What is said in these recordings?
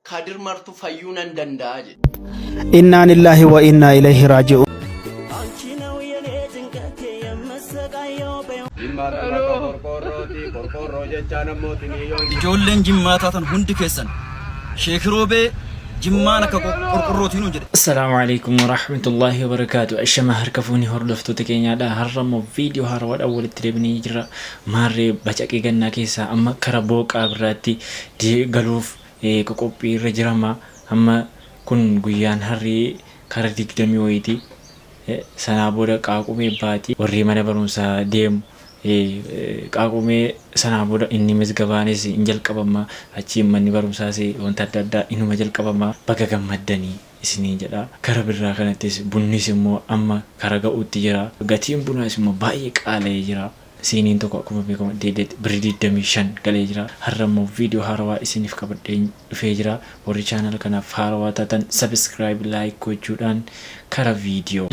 kadir martu fayyunan danda'a jedhe. Inna lillahi wa inna ilayhi raji'un. Ijoolleen jimmaa taatan hundi keessan sheekiroobee jimmaan akka qorqorrootiin jedhe. Assalamu alaikum warahmatullahi wabarakatuh. Ashama harkafuuni hordoftoota keenyaadha. Har'ammoo viidiyoo haarawaa walitti deebinee jirra. Maarree bacaqee gannaa keessaa amma kara booqaa biraatti galuuf qophii irra jirama. Amma kun guyyaan harrii kara 20 wayiiti. Sanaa booda qaaqumee baati warri mana barumsaa deemu. Qaaqumee sanaa booda inni misgabaanis hin jalqabama. Achi manni barumsaas wanta adda addaa inuma jalqabama. Baga gammaddanii isinii jedha. Kara biraa kanattis bunnis immoo amma kara ga'uutti jira. Gatiin bunaas immoo baay'ee qaala'ee jira. Siiniin tokko akkuma beekamu birrii 25 galee jira. Har'a immoo viidiyoo haarawaa isiniif qabadhee dhufee jira. Warri chaanal kanaaf haarawaa taatan subscribe like gochuudhaan kara viidiyoo.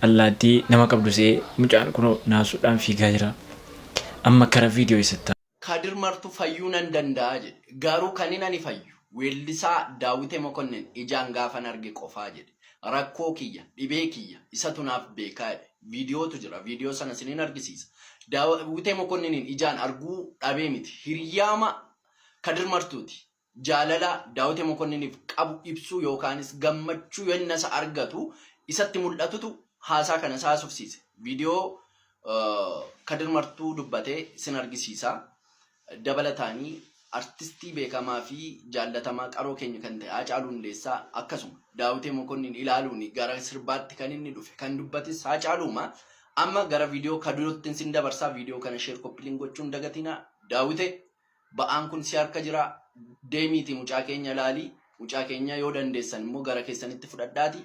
Allaatti nama qabdusee mucaan kuno naasuudhaan fiigaa jira. Amma kara viidiyoo isaatti. Kadir martu fayyunan danda'a jedhe. Garuu kan inni ani fayyu weellisaa Daawitee Mokonnin ijaan gaafan arge qofaa jedhe. Rakkoo kiyya, dhibee kiyya isatu naaf beekaa jedhe. Viidiyootu jira. Viidiyoo sana isiniin argisiisa. Daawitee Mokonniniin ijaan arguu dhabee miti. Hiriyaama Kadir martuuti. Jaalala Daawitee Mokonniniif qabu ibsuu yookaanis gammachuu yoo inni isa argatu isatti mul'atutu haasaa kana saasufsiise. Viidiyoo Kadir martuu dubbatee isin argisiisa. Dabalataanii artistii beekamaa fi jaallatamaa qaroo keenya kan ta'e Haacaaluu Hundeessaa akkasuma Daawitee Mokonnin ilaaluun gara sirbaatti kan inni dhufe kan dubbatis Haacaaluuma. Amma gara viidiyoo Kadirootti isin dabarsaa. Viidiyoo kana share copy gochuun dagatina. Daawitee ba'aan kun si harka jira. Deemiiti mucaa keenya ilaalii. Mucaa keenya yoo dandeessan immoo gara keessanitti fudhadhaati.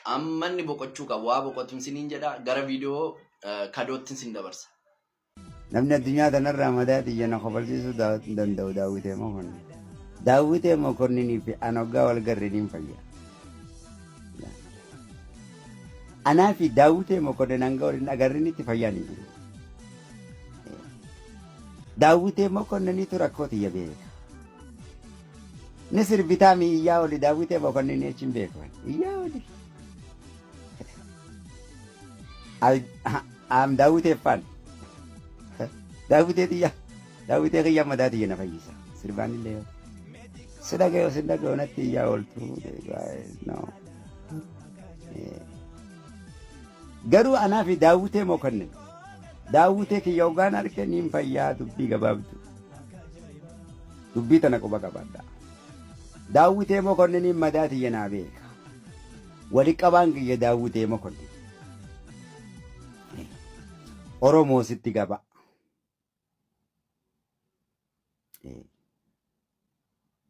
Amma inni boqochuu qabu waa boqotuun siniin jedha. Gara viidiyoo Kadootti isin dabarsa. Namni addunyaa kanarraa madaa xiyyeena kofalchiisuu danda'u Daawitee Mokonnin. Daawitee Mokonninii fi an hoggaa wal garreeniin fayya. Anaa fi Daawitee Mokonnin hanga waliin agarrinitti fayyaanii jiru. Daawitee Mokonniniitu rakkoo tiyya beeka. Ni sirbitaa mi iyyaa oli Daawitee Mokonninii achi hin beeku. Iyyaa oli. Am Daawitee fan. Daawitee tiyya. Daawitee kiyya madaa tiyya na fayyisa. Sirbaan illee yoo. Sidhagayoo natti iyyaa ooltu. No. Garuu anaa fi Daawitee Mokonnin. Daawitee kiyya hoggaan arge niin fayyaa dubbii gabaabdu. Dubbii tana quba qabadha. Daawitee Mokonniniin madaa tiyya naa beeka. Wali qabaan kiyya Daawitee Mokonnin. Oromoo sitti gaba.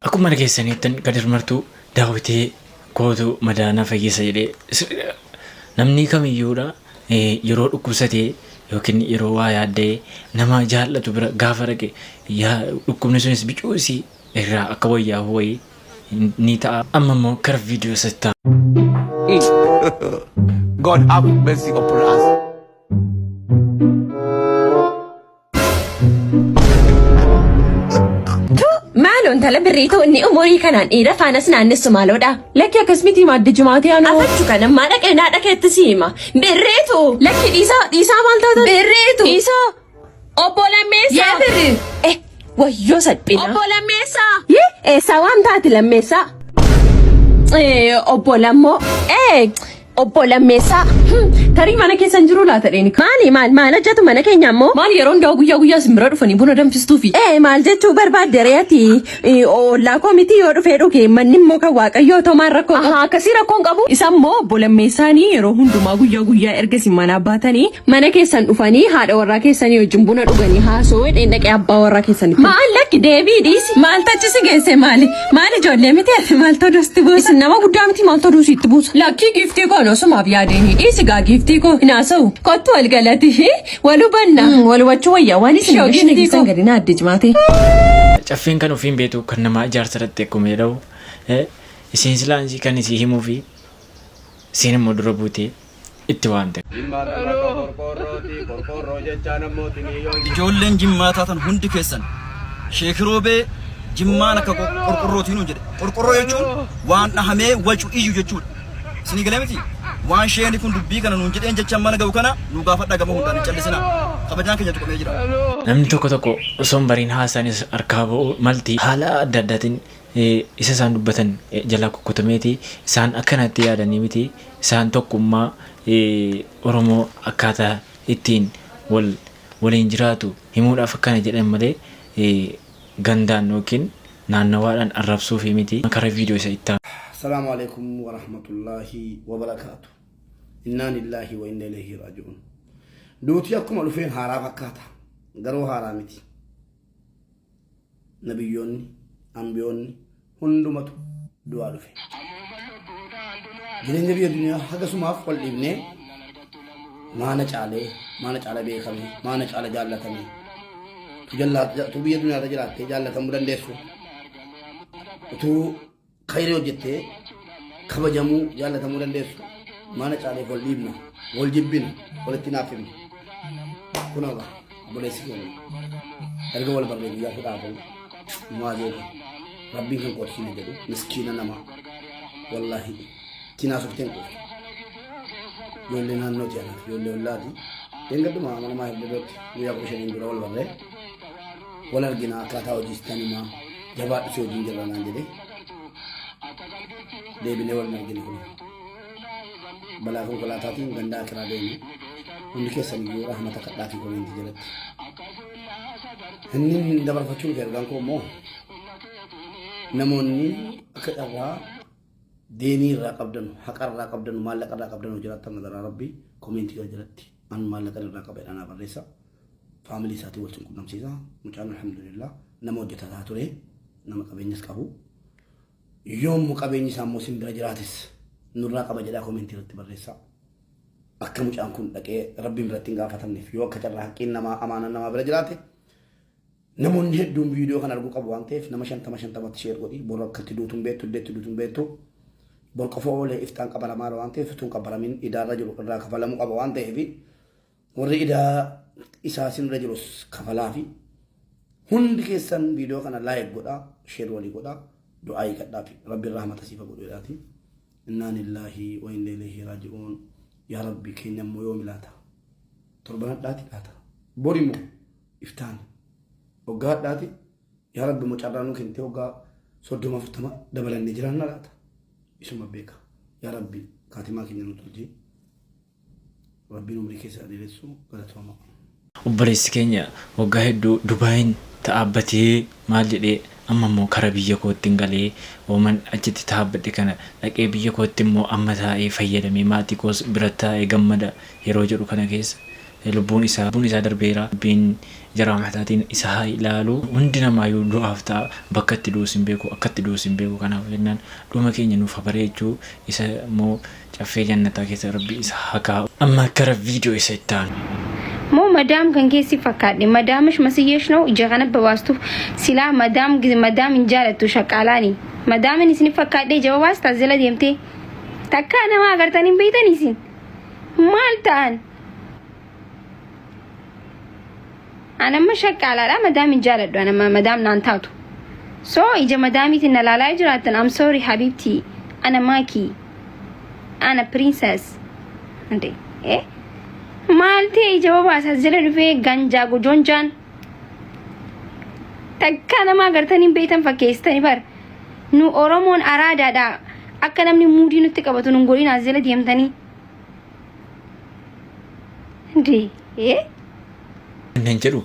Akkuma dhageessaniittan Kadir martuu Daawitee kootu madaana fayyisa jedhee namni kamiyyuudha yeroo dhukkubsatee yookiin yeroo waa yaaddee nama jaallatu bira gaafa dhaqe dhukkubni sunis bicuusii irraa akka wayyaa wayii ni ta'a. Amma immoo kara viidiyoo isaatti. God have mercy upon us. Maalon tala birriitu inni umurii kanaan dhiira faanas naannessu maaloodha. Lakki akkasumatti madda jumaatee anu. Afachu kan ammaa dhaqeetti siima. Birriitu. Lakki dhiisaa maal taata? Birriitu. Dhiisaa. Obbo Lammeessaa. Yaa birri. Wayyoo salphina. Obbo Lammeessaa. Eessaa waan taati Lammeessaa? Obbo Lammoo. Obbo Lammeessaa. Tarii mana keessan jiru laata dheeni. Maal hojjetu mana keenya ammoo? Maal yeroo hundaa guyyaa simbira dhufanii buna danfistuufi. Maal jechuu barbaadde reeti? Ollaa koo miti yoo dhufee dhuge manni immoo kan waaqayyoo tomaan rakkoo qabu. Akkasii rakkoon qabu. Isa immoo obbo Lammeessaanii yeroo hundumaa guyyaa erga simmanaa baatanii mana keessan dhufanii haadha warraa keessanii wajjin buna dhuganii haasoo dhaqee abbaa warraa keessanii. maal lakki deebii dhiisi. Maal tachisi geesse maali? Maal ijoollee miti maal toduusti buusa? Isin nama guddaa miti maal toduusitti buusa? Lakkii giftii koo nosumaaf yaadeenii dhiisi gaa giftii koo inaasa'u kottu wal galati wal hubanna wal hubachuu wayyaa waan isin gishna keessan gadi na adde jimaate. Caffeen kan ofiin beetu kan nama ijaarsa irratti akkuma jedhamu isiin silaansii kan isii himuu fi isiin immoo dura buutee itti waamte. Ijoolleen jimmaa taatan hundi keessan sheekiroobee jimmaan akka qorqorrootiin jedhe. Qorqorroo jechuun waan dhahamee wacu iyyu jechuudha. Isinii galee miti waan sheeni kun dubbii kana nuun jedheen jechaan mana ga'u kana nu gaafadha gama hundaan hin callisina. Kabajaan keenya tuqamee jira. Namni tokko osoo hin bariin haasaanis harkaa ba'u malti haala adda addaatiin isa isaan dubbatan jalaa kokkotameeti isaan akkanatti yaadanii miti isaan tokkummaa Oromoo akkaataa ittiin waliin jiraatu himuudhaaf akkana jedhan malee gandaan yookiin naannawaadhaan arrabsuu fi miti karaa viidiyoo isa itti. Assalamu alaikum wa rahmatullahi wa barakatuh. Inna lillahi wa inna ilaihi raji'un. Duuti akkuma dhufeen haaraa fakkaata. Garuu haaraa miti. Nabiyyoonni, ambiyoonni hundumatu du'aa dhufe. Jireenya biyya duniyaa akkasumaaf wal dhiibnee maana caalee beekame, maana caala jaallatame. Tu biyya duniyaa irra jiraattee jaallatamuu dandeessu. Utuu khayrii hojjettee kabajamuu jaallatamuu dandeessu. Maana caalee wal dhiibna, wal jibbina, walitti naafifna. Kunoo buleessi keenya. Erga wal barree guyyaa fudhaatu maal jedhu rabbiin kan qoodsiine jedhu miskiina namaa wallahi tinaa softeen qoodsu. Ijoollee naannooti anaaf ijoollee ollaati. Deengadduma amanamaa hedduutti guyyaa 15 dura wal barree wal argina akkaataa hojiistan himaa jabaadhusee hojiin jirra naan jedhee deebinee wal argine kun balaa konkolaataatiin gandaa kiraa deemne hundi keessan iyyuu rahmata kadhaa fi komeenti jalatti. Inni dabarfachuun ergaan koo immoo namoonni akka carraa deemii irraa qabdanu, haqa irraa qabdanu, maallaqa irraa qabdanu jiraattan nagaraa rabbii komeenti jalatti an maallaqa irraa qabedhanaa barreessa. Faamilii isaatii wal quunnamsiisa. Mucaan alhamdulillah nama hojjetaa ture, nama qabeenyas qabu. Yoommu qabeenyi isaa immoo simbira jiraatis nurraa qaba jedhaa komeenti irratti barreessa. Akka mucaan kun dhaqee rabbiin biratti hin gaafatamneef yoo akka carraa haqqiin namaa amaanaan namaa bira jiraate namoonni hedduun viidiyoo kan arguu qabu waan ta'eef nama 50 sheer godhi bor akkatti duutuun beektu iddeetti duutuun beektu bor qofa oolee iftaan qabalamaa waan ta'eef utuun qabalamin idaarra jiru irraa kafalamuu qaba waan ta'eef warri idaa isaa sinirra jirus kafalaa fi hundi keessan viidiyoo kana laayik godhaa sheer walii godhaa du'aa hiikadhaa fi rabbiin rahmata siifa godhuudhaati. Innaa lillahi wa inna ilaihi raaji'uun. Yaa rabbi keenya immoo yoo milaata torban hadhaati dhaata bor immoo iftaan hoggaa hadhaati yaa rabbi immoo carraa nuu kennitee hoggaa 30-40 dabalannee jiraanna laata isuma beeka yaa rabbi kaatimaa keenya nu tolchee rabbiin umrii keessa adeemsisuu galatooma. Obboleessi keenya waggaa hedduu Dubaayin ta'abbatee maal jedhee amma immoo karaa biyya kootti galee ooman achitti ta'abbate kana dhaqee biyya kootti immoo amma taa'ee fayyadamee maatii koos bira taa'ee gammada yeroo jedhu kana keessa lubbuun isaa darbeera. Rabbiin jara mahtaatiin isa haa ilaalu. Hundi namaayyuu du'aaf ta'a bakka itti du'us hin beeku akka itti du'us hin beeku. Kanaaf jennaan dhuma keenya nuuf bareechuu isa immoo caffee jannataa keessa rabbi isa haa kaa'u. Amma gara viidiyoo isa itti aanu. مو مدام كان كيسي فكادي مدامش مسيش نو جغنا بواستو سلا مدام انجالتو شكالاني مدام نسني فكادي جواز تزلا ديمتي تكا انا ما غرتاني بيتا نسين مالتان انا ما شكالا لا مدام انجالتو انا ما مدام نانتاتو سو اجا مدامي تنلا لا جراتن ام سوري حبيبتي انا ماكي انا برنسس انتي ايه مالتي جواب أساسا في غنجا جونجان تكنا ما قرتني بيتم فكيستني بار نو أورمون أرادا دا أكنا من مودي نتكبتو نقولين أزيل ديمتني እንዴ Nan jedhu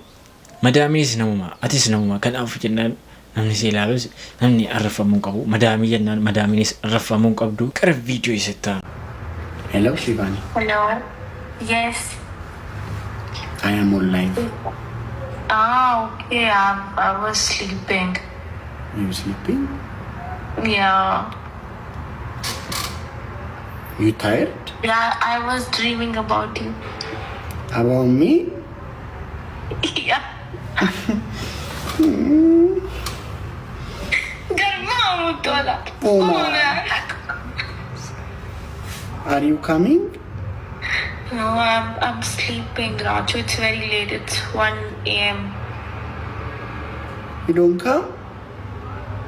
madaamis namuma atis namuma kanaaf jennaan namni si ilaalus namni arrafamuu qabu madaamii jennaan madaamiinis arrafamuu qabdu qara viidiyoo isatti. Hello, Shivani. Hello. Yes. I am on live. Okay. I was sleeping. You sleeping? Yeah. You tired? Yeah, I was dreaming about you. About me? Yeah. Garma mutola. Oh my. Are you coming? No, I'm sleeping, Raju. It's very late. It's 1 a.m. You don't come?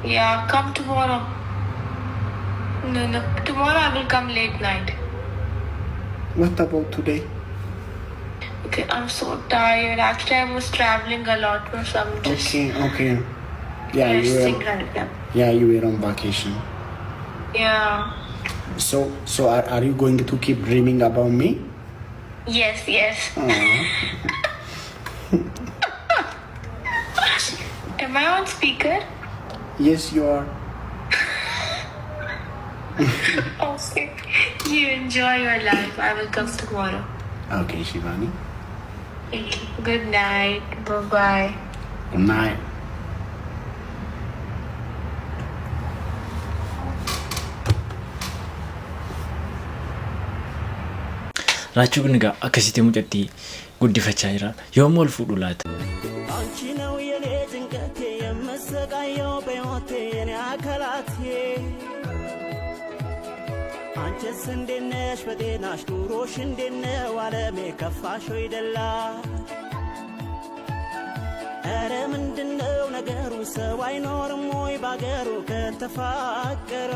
Yeah, come tomorrow. No. Tomorrow I will come late night. What about today? Okay, I'm so tired. Actually, I was traveling a lot, so I'm just Okay. Yeah, resting right now. you were on vacation. Yeah. So are you going to keep dreaming about me? Yes. Am I on speaker? Yes, you are. Okay. You enjoy your life. I will come tomorrow. Okay, Shivani. Good night. Bye-bye. Good night. Raachuu kun egaa akkasitti mucatti guddifachaa jira. Yoom ol fuudhu laata? አንቺ ነው የኔ ጭንቀቴ የምሰቃየው በሕይወቴ የኔ አካላቴ አንቺስ እንዴት ነሽ በጤናሽ ኑሮሽ እንዴት ነው ዓለሜ ከፋሽ ወይ ደላ ኧረ ምንድነው ነገሩ ሰው አይኖርም ወይ ባገሩ ከተፋቀረ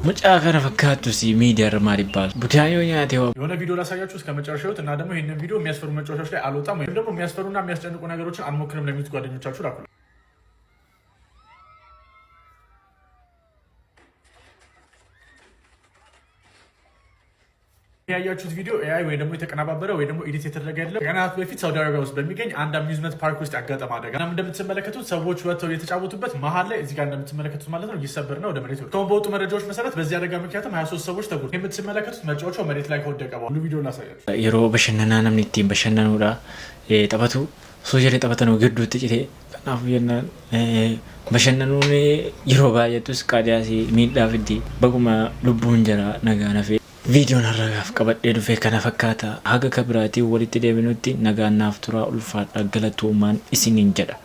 mucaa kana fakkaattus miidiyaa irra maal ibbaasu budaayoo nyaatee የሆነ ቪዲዮ ላሳያችሁ እስከ መጨረሻው እና ደግሞ ይሄንን ቪዲዮ የሚያስፈሩ መጨረሻዎች ላይ አልወጣም ወይም ደግሞ የሚያስፈሩና የሚያስጨንቁ ነገሮችን አንሞክርም ለሚሉት ጓደኞቻችሁ ላኩ። ያያችሁት ቪዲዮ ኤአይ ወይ ደግሞ የተቀነባበረ ወይ ደግሞ ኤዲት የተደረገ አይደለም። ከቀናት በፊት ሳውዲ አረቢያ ውስጥ በሚገኝ አንድ አሚዝመንት ፓርክ ውስጥ ያጋጠመ አደጋ እና እንደምትመለከቱት ሰዎች ወጥተው የተጫወቱበት መሀል ላይ እዚህ ጋር እንደምትመለከቱት ማለት ነው ይሰበርና ወደ መሬት ወድቋል። በወጡ መረጃዎች መሰረት በዚህ አደጋ ምክንያትም 23 ሰዎች ተጎድተዋል። የምትመለከቱት መጫወቻው መሬት ላይ ከወደቀ በኋላ ሁሉ ቪዲዮ ላሳያችሁ። የሮ በሸነና namni ittiin bashannanuudha taphatu soo jedhee taphatan gidduutti citee kanaaf jennaan bashannanuun yeroo baay'atus qaadiyaasii miidhaaf itti baguma lubbuun jira nagaa nafee viidiyoon har'aaf qabadhee dhufee kana fakkaata haga kabiraatii walitti deebinutti nagaan naaf turaa ulfaadha galatuumaan isiniin jedha.